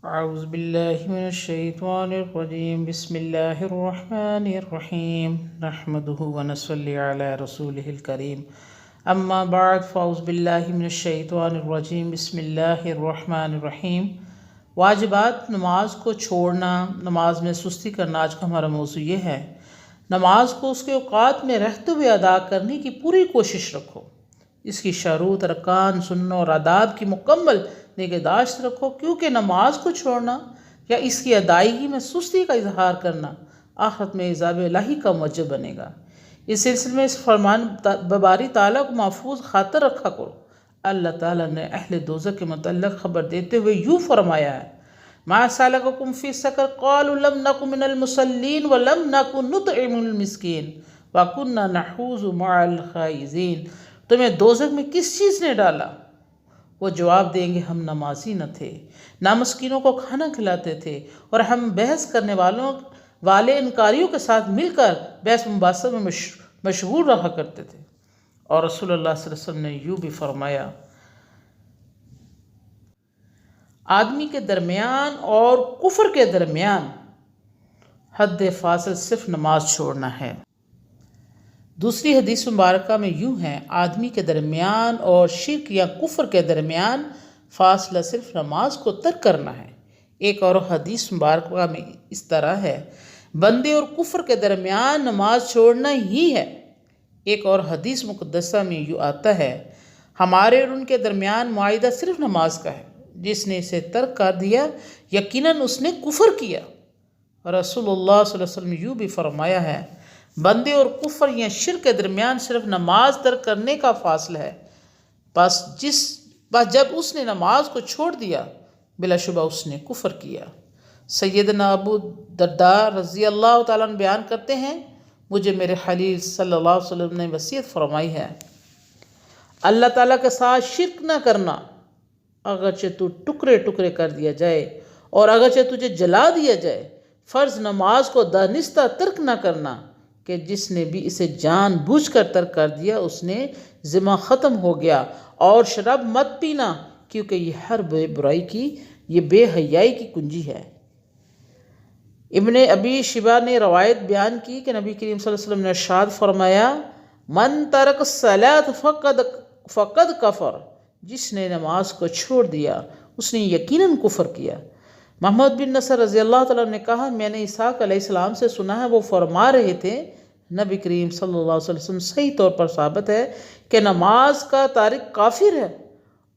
أعوذ بالله من الشيطان الرجيم بسم الله الرحمن الرحيم نحمده ونصلي على رسوله الكريم أما بعد فأعوذ بالله من الشيطان الرجيم بسم الله الرحمن الرحيم واجبات نماز کو چھوڑنا، نماز میں سستی کرنا آج کا ہمارا موضوع یہ ہے۔ نماز کو اس کے اوقات میں رہتے ہوئے ادا کرنے کی پوری کوشش رکھو، اس کی شروط، ارکان، سنن اور آداب کی مکمل نگہداشت رکھو، کیونکہ نماز کو چھوڑنا یا اس کی ادائیگی میں سستی کا اظہار کرنا آخرت میں عذاب الہی کا موجب بنے گا۔ اس سلسلے میں اس فرمان باری تعالیٰ کو محفوظ خاطر رکھا کرو۔ اللہ تعالیٰ نے اہل دوزخ کے متعلق خبر دیتے ہوئے یوں فرمایا ہے: مَا سَلَكَكُمْ فِي سَقَرَ قَالُوا لَمْ نَكُ مِنَ الْمُصَلِّينَ وَلَمْ نَكُ نُطْعِمُ الْمِسْكِينَ وَكُنَّا نَحُوضُ مَعَ الْخَائِضِينَ۔ تمہیں دوزخ میں کس چیز نے ڈالا؟ وہ جواب دیں گے: ہم نمازی نہ تھے، نہ مسکینوں کو کھانا کھلاتے تھے، اور ہم بحث کرنے والے انکاریوں کے ساتھ مل کر بحث مباحثہ میں مشغول رہا کرتے تھے۔ اور رسول اللہ صلی اللہ علیہ وسلم نے یوں بھی فرمایا: آدمی کے درمیان اور کفر کے درمیان حد فاصل صرف نماز چھوڑنا ہے۔ دوسری حدیث مبارکہ میں یوں ہے: آدمی کے درمیان اور شرک یا کفر کے درمیان فاصلہ صرف نماز کو ترک کرنا ہے۔ ایک اور حدیث مبارکہ میں اس طرح ہے: بندے اور کفر کے درمیان نماز چھوڑنا ہی ہے۔ ایک اور حدیث مقدسہ میں یوں آتا ہے: ہمارے اور ان کے درمیان معاہدہ صرف نماز کا ہے، جس نے اسے ترک کر دیا یقیناً اس نے کفر کیا۔ رسول اللہ صلی اللہ علیہ وسلم یوں بھی فرمایا ہے: بندے اور کفر یا شرک کے درمیان صرف نماز ترک کرنے کا فاصلہ ہے، بس جب اس نے نماز کو چھوڑ دیا بلا شبہ اس نے کفر کیا۔ سیدنا ابو درداء رضی اللہ تعالیٰ عنہ بیان کرتے ہیں: مجھے میرے خلیل صلی اللہ علیہ وسلم نے وصیت فرمائی ہے، اللہ تعالیٰ کے ساتھ شرک نہ کرنا، اگرچہ تو ٹکڑے ٹکڑے کر دیا جائے اور اگرچہ تجھے جلا دیا جائے، فرض نماز کو دانستہ ترک نہ کرنا، کہ جس نے بھی اسے جان بوجھ کر ترک کر دیا اس نے ذمہ ختم ہو گیا۔ اور شراب مت پینا، کیونکہ یہ بے حیائی کی کنجی ہے۔ ابن ابی شیبہ نے روایت بیان کی کہ نبی کریم صلی اللہ علیہ وسلم نے ارشاد فرمایا: من ترک الصلاۃ فقد کفر، جس نے نماز کو چھوڑ دیا اس نے یقیناً کفر کیا۔ محمد بن نصر رضی اللہ تعالیٰ نے کہا: میں نے اسحاق علیہ السلام سے سنا ہے، وہ فرما رہے تھے، نبی کریم صلی اللہ علیہ وسلم صحیح طور پر ثابت ہے کہ نماز کا تارک کافر ہے۔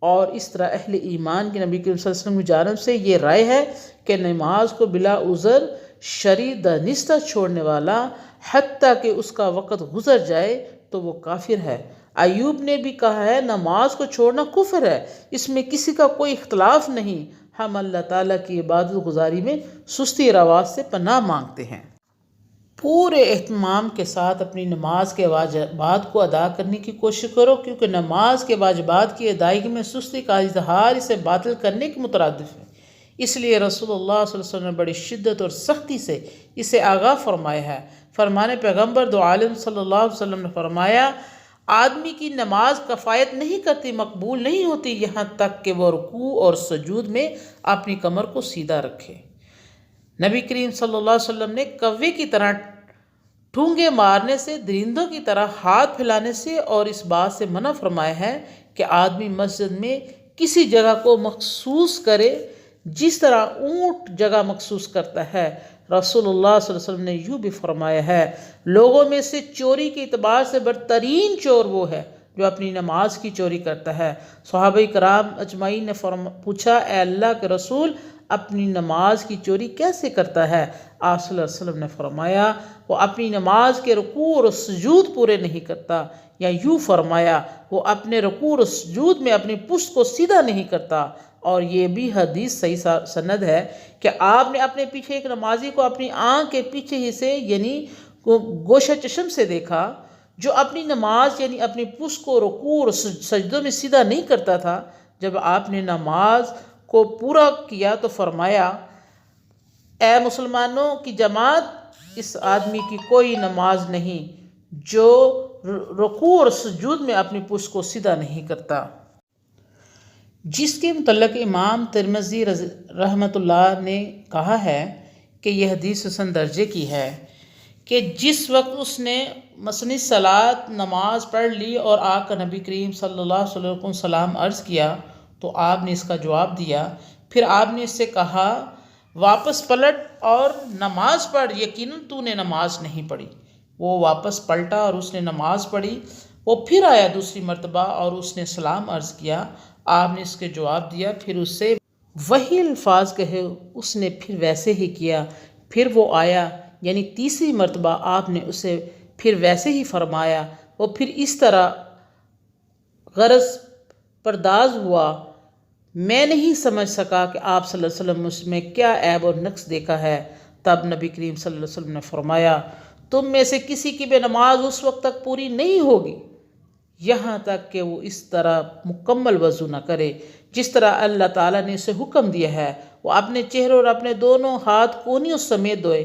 اور اس طرح اہل ایمان کے نبی کریم صلی اللہ علیہ وسلم کی جانب سے یہ رائے ہے کہ نماز کو بلا عذر شرعی دانستہ چھوڑنے والا حتیٰ کہ اس کا وقت گزر جائے تو وہ کافر ہے۔ ایوب نے بھی کہا ہے: نماز کو چھوڑنا کفر ہے، اس میں کسی کا کوئی اختلاف نہیں، ہم اللہ تعالیٰ کی عبادت گزاری میں سستی رواج سے پناہ مانگتے ہیں۔ پورے اہتمام کے ساتھ اپنی نماز کے واجبات کو ادا کرنے کی کوشش کرو، کیونکہ نماز کے واجبات کی ادائیگی میں سستی کا اظہار اسے باطل کرنے کے مترادف ہے۔ اس لیے رسول اللہ صلی اللہ علیہ وسلم نے بڑی شدت اور سختی سے اسے آگاہ فرمایا ہے۔ فرمان پیغمبر دو عالم صلی اللہ علیہ وسلم نے فرمایا: آدمی کی نماز کفایت نہیں کرتی، مقبول نہیں ہوتی، یہاں تک کہ وہ رکوع اور سجود میں اپنی کمر کو سیدھا رکھے۔ نبی کریم صلی اللہ علیہ وسلم نے کوے کی طرح ٹھونگے مارنے سے، درندوں کی طرح ہاتھ پھیلانے سے اور اس بات سے منع فرمایا ہے کہ آدمی مسجد میں کسی جگہ کو مخصوص کرے جس طرح اونٹ جگہ مخصوص کرتا ہے۔ رسول اللہ صلی اللہ علیہ وسلم نے یوں بھی فرمایا ہے: لوگوں میں سے چوری کے اعتبار سے بدترین چور وہ ہے جو اپنی نماز کی چوری کرتا ہے۔ صحابہ کرام اجمعین نے پوچھا: اے اللہ کے رسول، اپنی نماز کی چوری کیسے کرتا ہے؟ آپ صلی اللہ علیہ وسلم نے فرمایا: وہ اپنی نماز کے رکوع اور سجود پورے نہیں کرتا، یا یوں فرمایا: وہ اپنے رکوع اور سجود میں اپنی پشت کو سیدھا نہیں کرتا۔ اور یہ بھی حدیث صحیح سند ہے کہ آپ نے اپنے پیچھے ایک نمازی کو اپنی آنکھ کے پیچھے حصے یعنی گوشہ چشم سے دیکھا، جو اپنی نماز یعنی اپنی پشت کو رکوع اور سجدوں میں سیدھا نہیں کرتا تھا۔ جب آپ نے نماز کو پورا کیا تو فرمایا: اے مسلمانوں کی جماعت، اس آدمی کی کوئی نماز نہیں جو رکوع اور سجود میں اپنی پشت کو سیدھا نہیں کرتا۔ جس کے متعلق امام ترمذی رحمۃ اللہ نے کہا ہے کہ یہ حدیث حسن درجے کی ہے کہ جس وقت اس نے مسنی صلاۃ نماز پڑھ لی اور آ کر نبی کریم صلی اللہ علیہ وسلم کو سلام عرض کیا تو آپ نے اس کا جواب دیا. پھر آپ نے اس سے کہا واپس پلٹ اور نماز پڑھ، یقیناً تو نے نماز نہیں پڑھی. وہ واپس پلٹا اور اس نے نماز پڑھی. وہ پھر آیا دوسری مرتبہ اور اس نے سلام عرض کیا. آپ نے اس کے جواب دیا، پھر اس سے وہی الفاظ کہے، اس نے پھر ویسے ہی کیا. پھر وہ آیا، یعنی تیسری مرتبہ آپ نے اسے پھر ویسے ہی فرمایا. وہ پھر اس طرح غرض پرداز ہوا. میں نہیں سمجھ سکا کہ آپ صلی اللہ علیہ وسلم اس میں کیا عیب اور نقص دیکھا ہے. تب نبی کریم صلی اللہ علیہ وسلم نے فرمایا تم میں سے کسی کی بھی نماز اس وقت تک پوری نہیں ہوگی یہاں تک کہ وہ اس طرح مکمل وضو نہ کرے جس طرح اللہ تعالیٰ نے اسے حکم دیا ہے. وہ اپنے چہرے اور اپنے دونوں ہاتھ کونیوں سمیت دھوئے،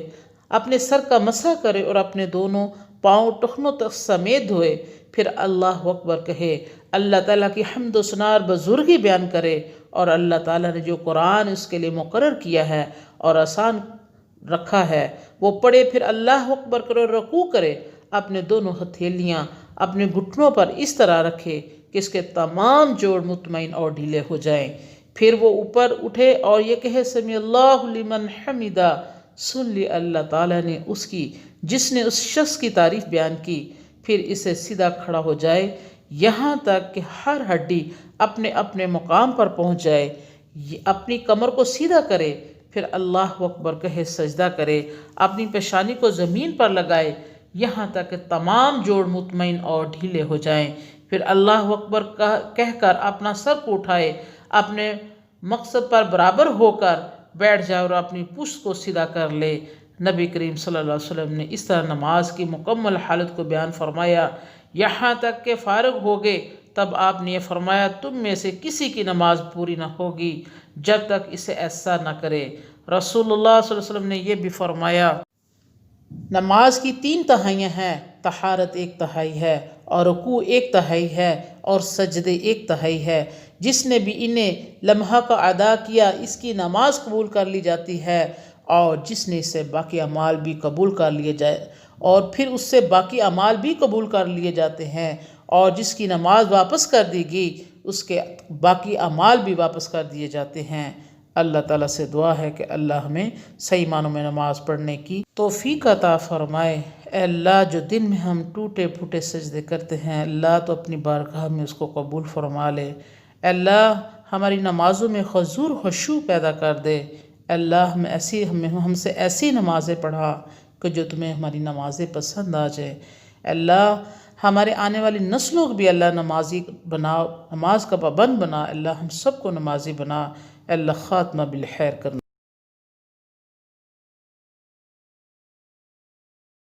اپنے سر کا مسح کرے اور اپنے دونوں پاؤں ٹخنوں تک سمیت دھوئے. پھر اللہ اکبر کہے، اللہ تعالیٰ کی حمد و ثنا اور بزرگی بیان کرے اور اللہ تعالیٰ نے جو قرآن اس کے لیے مقرر کیا ہے اور آسان رکھا ہے وہ پڑھے. پھر اللہ اکبر کرے اور رکوع کرے. اپنے دونوں ہتھیلیاں اپنے گھٹنوں پر اس طرح رکھے کہ اس کے تمام جوڑ مطمئن اور ڈھیلے ہو جائیں. پھر وہ اوپر اٹھے اور یہ کہے سمی اللہ لمن حمیدہ. سن لی اللہ تعالیٰ نے اس کی جس نے اس شخص کی تعریف بیان کی. پھر اسے سیدھا کھڑا ہو جائے یہاں تک کہ ہر ہڈی اپنے اپنے مقام پر پہنچ جائے. اپنی کمر کو سیدھا کرے. پھر اللہ اکبر کہے سجدہ کرے. اپنی پیشانی کو زمین پر لگائے یہاں تک کہ تمام جوڑ مطمئن اور ڈھیلے ہو جائیں. پھر اللہ اکبر کہہ کر اپنا سر کو اٹھائے، اپنے مقصد پر برابر ہو کر بیٹھ جائے اور اپنی پشت کو سیدھا کر لے. نبی کریم صلی اللہ علیہ وسلم نے اس طرح نماز کی مکمل حالت کو بیان فرمایا یہاں تک کہ فارغ ہو گئے. تب آپ نے یہ فرمایا تم میں سے کسی کی نماز پوری نہ ہوگی جب تک اسے ایسا نہ کرے. رسول اللہ صلی اللہ علیہ وسلم نے یہ بھی فرمایا نماز کی 3 تہائیاں ہیں، طہارت 1 تہائی ہے اور رکوع 1 تہائی ہے اور سجدے 1 تہائی ہے. جس نے بھی انہیں لمحہ کا ادا کیا اس کی نماز قبول کر لی جاتی ہے اور جس نے اس سے باقی اعمال بھی قبول کر لیے جائے اور پھر اس سے باقی اعمال بھی قبول کر لیے جاتے ہیں اور جس کی نماز واپس کر دی گئی اس کے باقی اعمال بھی واپس کر دیے جاتے ہیں. اللہ تعالیٰ سے دعا ہے کہ اللہ ہمیں صحیح معنوں میں نماز پڑھنے کی توفیق عطا فرمائے. اے اللہ جو دن میں ہم ٹوٹے پھوٹے سجدے کرتے ہیں اللہ تو اپنی بارگاہ میں اس کو قبول فرما لے. اے اللہ ہماری نمازوں میں حضور خشوع پیدا کر دے. اے اللہ ہم سے ایسی نمازیں پڑھا کہ جو تمہیں ہماری نمازیں پسند آ جائے. اے اللہ ہمارے آنے والی نسلوں کو بھی اللہ نمازی بنا، نماز کا پابند بنا. اللہ ہم سب کو نمازی بنا. اے اللہ خاتمہ بالخیر کرنا.